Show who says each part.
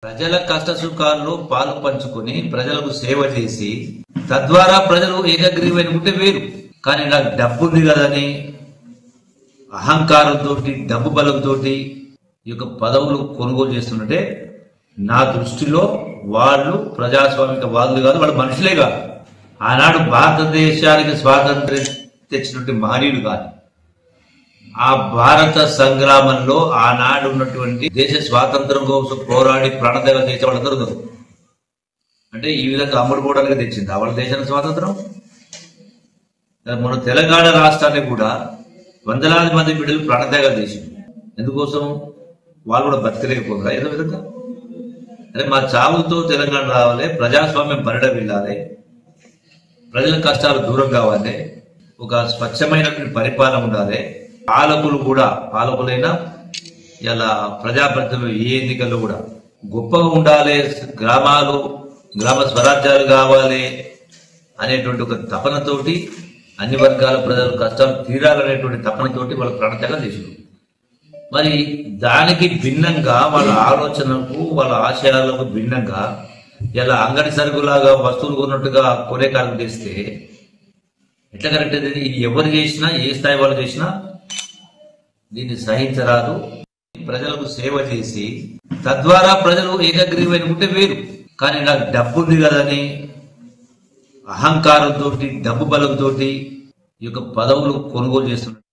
Speaker 1: ప్రజల కష్ట సుఖాల్లో పాలు పంచుకొని ప్రజలకు సేవ చేసి తద్వారా ప్రజలు ఏకగ్రీవైన ఉంటే వేరు. కానీ నాకు డబ్బు ఉంది కదని అహంకారంతో డబ్బు బలంతో ఈ యొక్క పదవులు కొనుగోలు చేస్తున్నట్టే నా దృష్టిలో వాళ్ళు ప్రజాస్వామిక వాదులు కాదు, వాళ్ళు మనుషులే కాదు. ఆనాడు భారతదేశానికి స్వాతంత్ర్యం తెచ్చినటువంటి మహనీయులు కాదు. ఆ భారత సంగ్రామంలో ఆనాడు ఉన్నటువంటి దేశ స్వాతంత్రం కోసం పోరాడి ప్రాణత్యాగం చేసే వాళ్ళందరూ అంటే ఈ విధంగా అమ్ముడుపోవడానికి తెచ్చింది వాళ్ళ దేశానికి స్వాతంత్రం. మన తెలంగాణ రాష్ట్రాన్ని కూడా వందలాది మంది బిడ్డలు ప్రాణత్యాగాలు చేసింది. ఎందుకోసం? వాళ్ళు కూడా బతకలేకపోతారు ఏదో విధంగా. అరే మా చావుతో తెలంగాణ రావాలి, ప్రజాస్వామ్యం పరిడం వెళ్ళాలి, ప్రజల కష్టాలు దూరం కావాలి, ఒక స్వచ్ఛమైనటువంటి పరిపాలన ఉండాలి. పాలకులు కూడా పాలకులైనా ఇలా ప్రజాప్రతినిధులు ఏ ఎన్నికల్లో కూడా గొప్పగా ఉండాలి, గ్రామ స్వరాజ్యాలు కావాలి అనేటువంటి ఒక తపనతోటి అన్ని వర్గాల ప్రజల కష్టాలు తీరాలనేటువంటి తపనతోటి వాళ్ళ ప్రాణత్యాగం చేశారు. మరి దానికి భిన్నంగా వాళ్ళ ఆలోచనకు వాళ్ళ ఆశయాలకు భిన్నంగా ఇలా అంగడి సరుకులాగా వస్తువులు కొన్నట్టుగా కొనే కార్యక్రమం చేస్తే ఎట్లా కరెక్ట్? ఇది ఎవరు చేసినా ఏ స్థాయి వాళ్ళు చేసినా దీన్ని సహించరాదు. ప్రజలకు సేవ చేసి తద్వారా ప్రజలు ఏకగ్రీవైన ఉంటే వేరు. కానీ నాకు డబ్బు ఉంది కదని అహంకారంతో డబ్బు బలంతో ఈ యొక్క పదవులు కొనుగోలు చేస్తున్నారు.